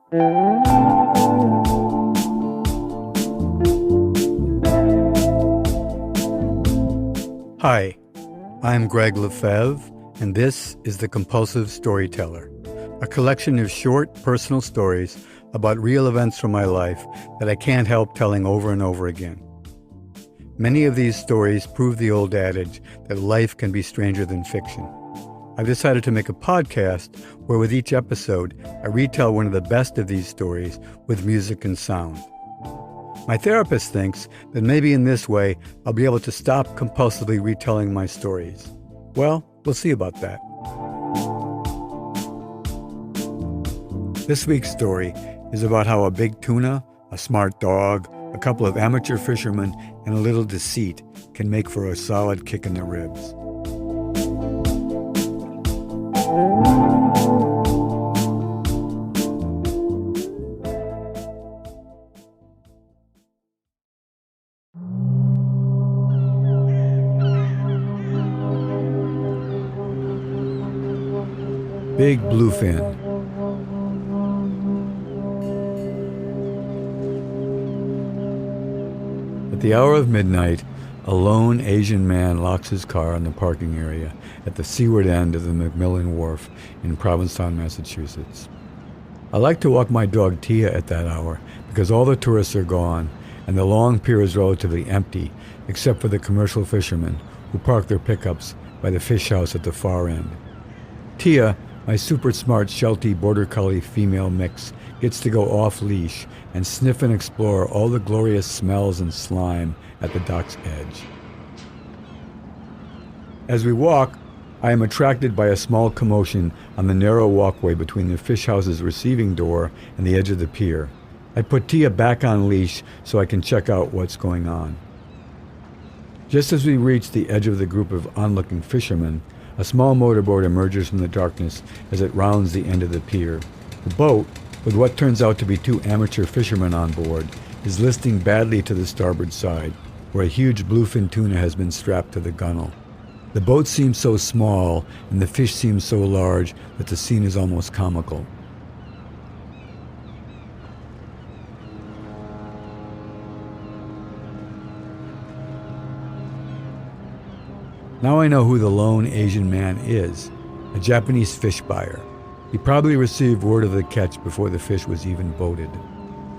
Hi, I'm Gregg Lefevre, and this is The Compulsive Storyteller, a collection of short, personal stories about real events from my life that I can't help telling over and over again. Many of these stories prove the old adage that life can be stranger than fiction. I've decided to make a podcast where with each episode, I retell one of the best of these stories with music and sound. My therapist thinks that maybe in this way, I'll be able to stop compulsively retelling my stories. Well, we'll see about that. This week's story is about how a big tuna, a smart dog, a couple of amateur fishermen, and a little deceit can make for a solid kick in the ribs. Big Bluefin. At the hour of midnight, a lone Asian man locks his car in the parking area at the seaward end of the McMillan Wharf in Provincetown, Massachusetts. I like to walk my dog Tia at that hour because all the tourists are gone and the long pier is relatively empty except for the commercial fishermen who park their pickups by the fish house at the far end. Tia, my super smart Sheltie Border Collie female mix, gets to go off-leash and sniff and explore all the glorious smells and slime at the dock's edge. As we walk, I am attracted by a small commotion on the narrow walkway between the fish house's receiving door and the edge of the pier. I put Tia back on leash so I can check out what's going on. Just as we reach the edge of the group of onlooking fishermen, a small motorboat emerges from the darkness as it rounds the end of the pier. The boat, with what turns out to be two amateur fishermen on board, is listing badly to the starboard side, where a huge bluefin tuna has been strapped to the gunwale. The boat seems so small, and the fish seem so large that the scene is almost comical. Now I know who the lone Asian man is, a Japanese fish buyer. He probably received word of the catch before the fish was even boated.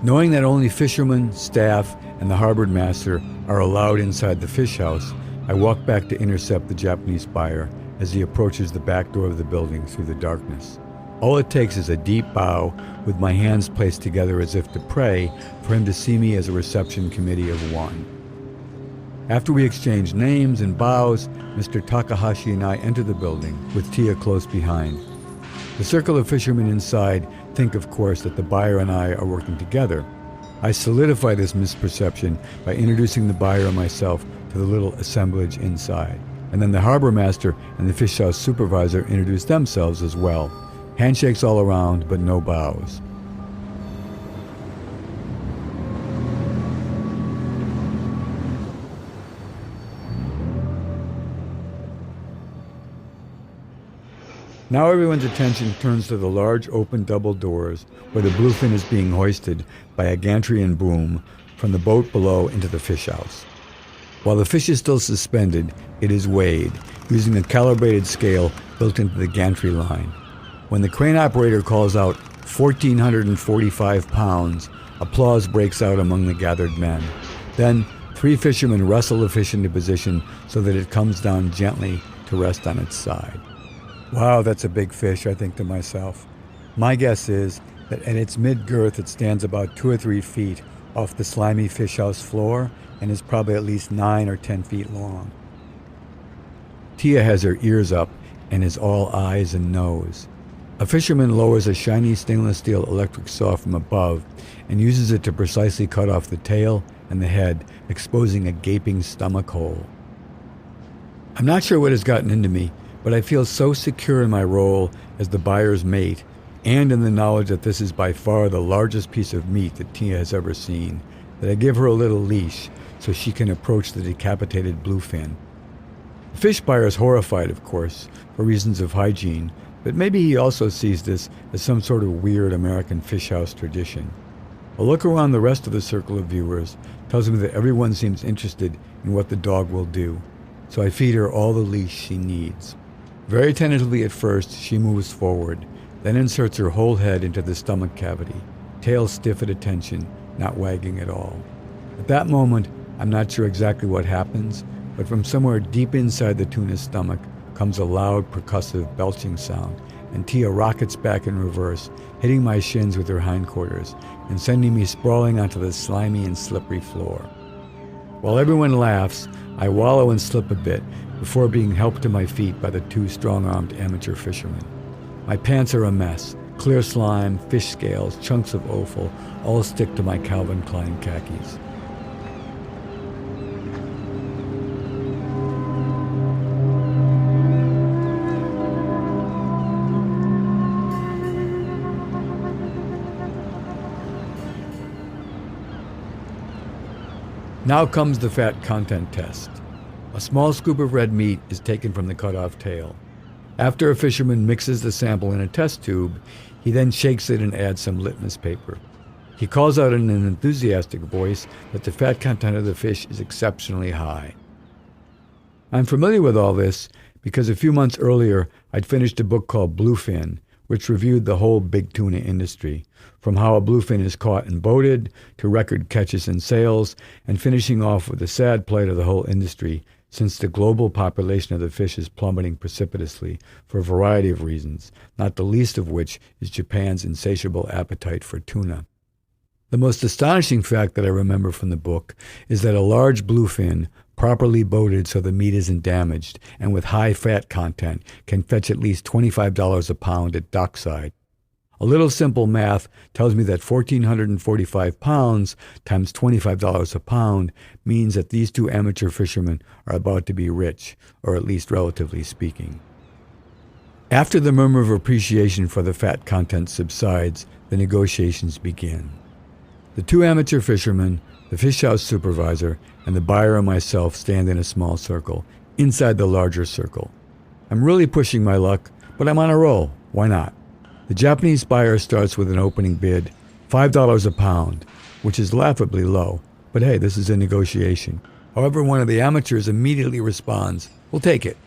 Knowing that only fishermen, staff, and the harbor master are allowed inside the fish house, I walk back to intercept the Japanese buyer as he approaches the back door of the building through the darkness. All it takes is a deep bow with my hands placed together as if to pray for him to see me as a reception committee of one. After we exchange names and bows, Mr. Takahashi and I enter the building, with Tia close behind. The circle of fishermen inside think, of course, that the buyer and I are working together. I solidify this misperception by introducing the buyer and myself to the little assemblage inside. And then the harbor master and the fish house supervisor introduce themselves as well. Handshakes all around, but no bows. Now everyone's attention turns to the large open double doors where the bluefin is being hoisted by a gantry and boom from the boat below into the fish house. While the fish is still suspended, it is weighed using a calibrated scale built into the gantry line. When the crane operator calls out 1,445 pounds, applause breaks out among the gathered men. Then 3 fishermen wrestle the fish into position so that it comes down gently to rest on its side. Wow, that's a big fish, I think to myself. My guess is that at its mid-girth it stands about 2 or 3 feet off the slimy fish house floor and is probably at least 9 or 10 feet long. Tia has her ears up and is all eyes and nose. A fisherman lowers a shiny stainless steel electric saw from above and uses it to precisely cut off the tail and the head, exposing a gaping stomach hole. I'm not sure what has gotten into me, but I feel so secure in my role as the buyer's mate and in the knowledge that this is by far the largest piece of meat that Tia has ever seen, that I give her a little leash so she can approach the decapitated bluefin. The fish buyer is horrified, of course, for reasons of hygiene, But maybe he also sees this as some sort of weird American fish house tradition. A look around the rest of the circle of viewers tells me that everyone seems interested in what the dog will do, so I feed her all the leash she needs. Very tentatively at first, she moves forward, then inserts her whole head into the stomach cavity, tail stiff at attention, not wagging at all. At that moment, I'm not sure exactly what happens, but from somewhere deep inside the tuna's stomach comes a loud, percussive belching sound, and Tia rockets back in reverse, hitting my shins with her hindquarters and sending me sprawling onto the slimy and slippery floor. While everyone laughs, I wallow and slip a bit before being helped to my feet by the two strong-armed amateur fishermen. My pants are a mess. Clear slime, fish scales, chunks of offal all stick to my Calvin Klein khakis. Now comes the fat content test. A small scoop of red meat is taken from the cut-off tail. After a fisherman mixes the sample in a test tube, he then shakes it and adds some litmus paper. He calls out in an enthusiastic voice that the fat content of the fish is exceptionally high. I'm familiar with all this because a few months earlier I'd finished a book called Bluefin, which reviewed the whole big tuna industry, from how a bluefin is caught and boated, to record catches and sales, and finishing off with the sad plight of the whole industry, since the global population of the fish is plummeting precipitously for a variety of reasons, not the least of which is Japan's insatiable appetite for tuna. The most astonishing fact that I remember from the book is that a large bluefin, properly boated so the meat isn't damaged, and with high fat content, can fetch at least $25 a pound at dockside. A little simple math tells me that 1,445 pounds times $25 a pound means that these two amateur fishermen are about to be rich, or at least relatively speaking. After the murmur of appreciation for the fat content subsides, the negotiations begin. The two amateur fishermen, the fish house supervisor, and the buyer and myself stand in a small circle, inside the larger circle. I'm really pushing my luck, but I'm on a roll. Why not? The Japanese buyer starts with an opening bid, $5 a pound, which is laughably low, but hey, this is a negotiation. However, one of the amateurs immediately responds, "We'll take it."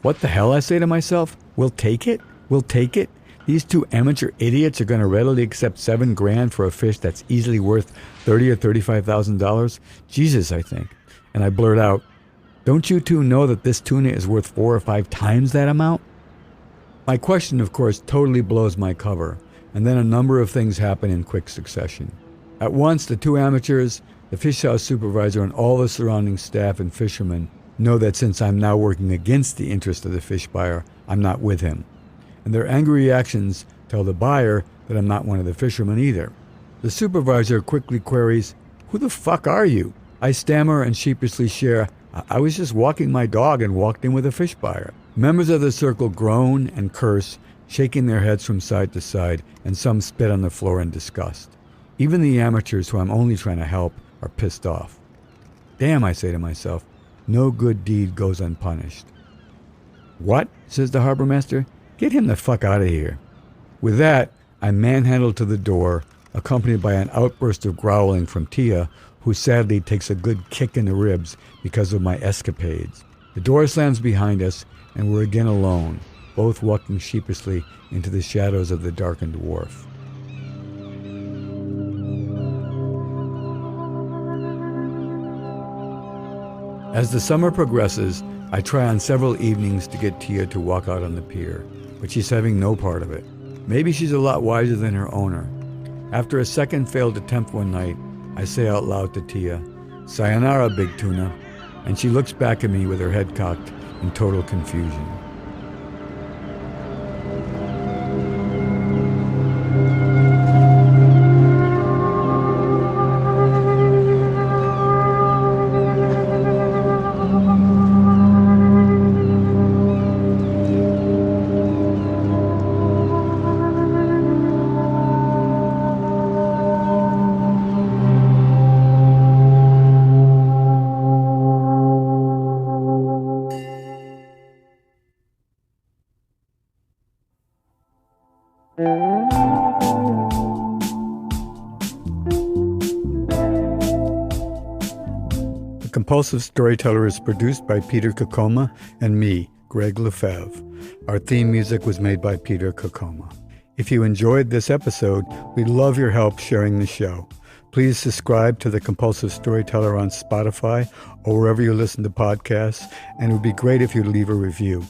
What the hell, I say to myself? We'll take it? We'll take it? These two amateur idiots are going to readily accept $7,000 for a fish that's easily worth $30,000 or $35,000? Jesus, I think. And I blurt out, "Don't you two know that this tuna is worth 4 or 5 times that amount?" My question, of course, totally blows my cover, and then a number of things happen in quick succession. At once, the two amateurs, the fish house supervisor, and all the surrounding staff and fishermen know that since I'm now working against the interest of the fish buyer, I'm not with him. And their angry reactions tell the buyer that I'm not one of the fishermen either. The supervisor quickly queries, "Who the fuck are you?" I stammer and sheepishly share, "I was just walking my dog and walked in with a fish buyer." Members of the circle groan and curse, shaking their heads from side to side, and some spit on the floor in disgust. Even the amateurs, who I'm only trying to help, are pissed off. Damn, I say to myself, no good deed goes unpunished. "What?" says the harbor master. "Get him the fuck out of here." With that, I'm manhandled to the door, accompanied by an outburst of growling from Tia, who sadly takes a good kick in the ribs because of my escapades. The door slams behind us, and we're again alone, both walking sheepishly into the shadows of the darkened wharf. As the summer progresses, I try on several evenings to get Tia to walk out on the pier, but she's having no part of it. Maybe she's a lot wiser than her owner. After a second failed attempt one night, I say out loud to Tia, "Sayonara, big tuna," and she looks back at me with her head cocked in total confusion. The Compulsive Storyteller is produced by Peter Coccoma and me, Gregg Lefevre. Our theme music was made by Peter Coccoma. If you enjoyed this episode, we'd love your help sharing the show. Please subscribe to The Compulsive Storyteller on Spotify or wherever you listen to podcasts, and it would be great if you'd leave a review.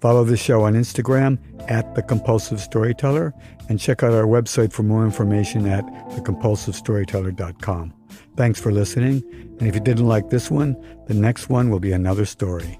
Follow the show on Instagram at The Compulsive Storyteller, and check out our website for more information at thecompulsivestoryteller.com. Thanks for listening, and if you didn't like this one, the next one will be another story.